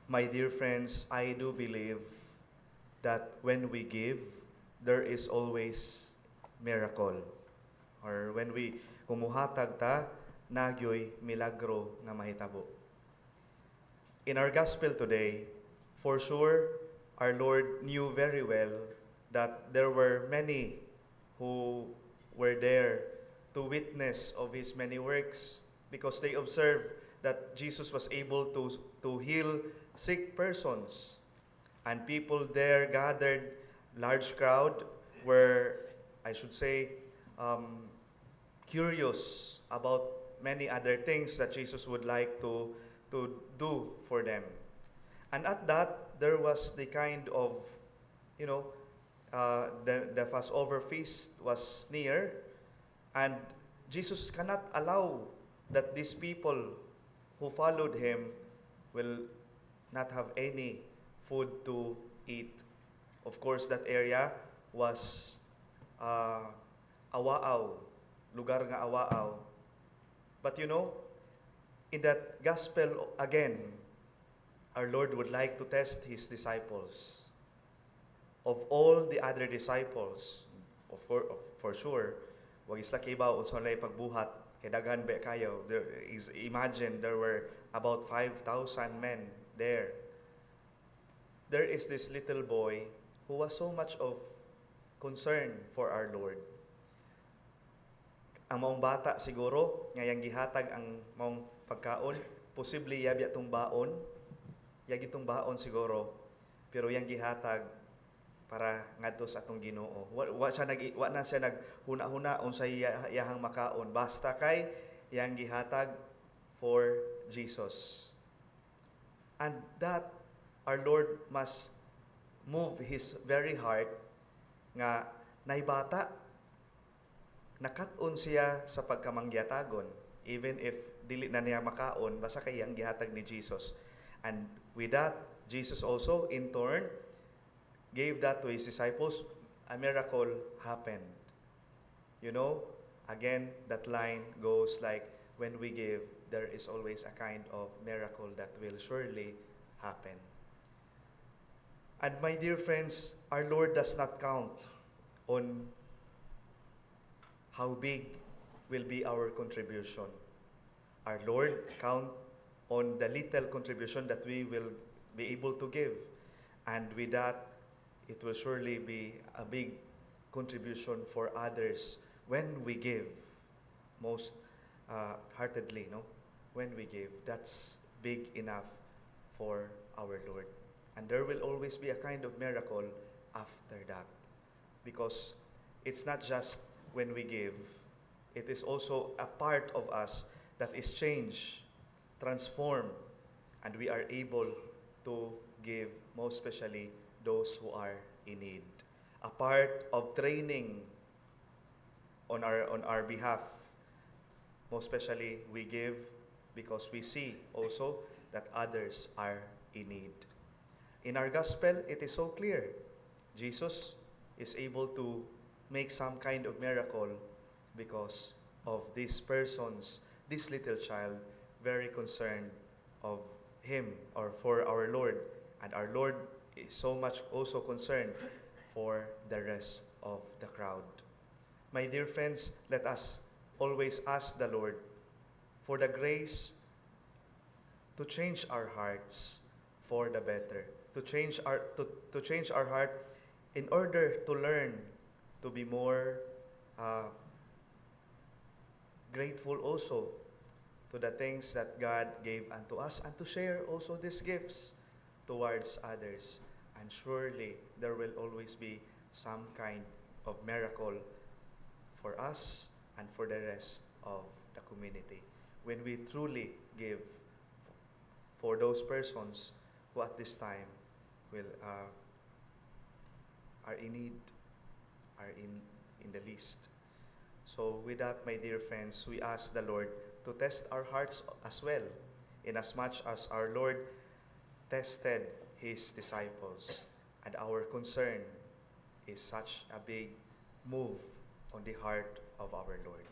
My dear friends, I do believe that when we give, there is always miracle. Or when we kumuhatag ta, nagyoy milagro nga mahitabo. In our gospel today, for sure, our Lord knew very well that there were many who were there to witness of His many works because they observed that Jesus was able to heal sick persons. And people there gathered, large crowd, were, I should say, curious about many other things that Jesus would like to do for them. And at that, there was the kind of, the Passover feast was near, and Jesus cannot allow that these people who followed Him will not have any food to eat. Of course, that area was Awaaw, lugar nga Awaaw. But in that gospel again, our Lord would like to test His disciples. Of all the other disciples, for sure, wag isla kibaw unsa lay pagbuhat kay daghan ba kayo. Imagine there were about 5,000 men there. There is this little boy who was so much of concern for our Lord. Ang maong bata siguro, ngayang gihatag ang maong pagkaon, posible yabi atong baon, yagi itong baon siguro, pero yang gihatag para ngadto sa atong Ginoo. Wa na siya naghuna-huna unsay iyahang makaon, basta kay yang gihatag for Jesus. And that our Lord must move His very heart nga naibata nakat-on siya sa pagkamangyatagon, even if dili na niya makaon, basta kay ang gihatag ni Jesus. And with that, Jesus also in turn gave that to His disciples. A miracle happened. Again, that line goes like, when we give, there is always a kind of miracle that will surely happen. And my dear friends, our Lord does not count on how big will be our contribution. Our Lord count on the little contribution that we will be able to give. And with that, it will surely be a big contribution for others when we give, most heartedly, no? When we give, that's big enough for our Lord. And there will always be a kind of miracle after that. Because it's not just when we give, it is also a part of us that is changed, transformed, and we are able to give, most especially those who are in need. A part of training on our behalf, most especially we give because we see also that others are in need. In our gospel, it is so clear. Jesus is able to make some kind of miracle because of these persons, this little child, very concerned of him or for our Lord. And our Lord is so much also concerned for the rest of the crowd. My dear friends, let us always ask the Lord for the grace to change our hearts for the better, to change our heart in order to learn to be more grateful also to the things that God gave unto us, and to share also these gifts towards others. And surely there will always be some kind of miracle for us and for the rest of the community when we truly give for those persons who at this time will are in need, are in the least. So with that, my dear friends, we ask the Lord to test our hearts as well, inasmuch as our Lord tested His disciples, and our concern is such a big move on the heart of our Lord.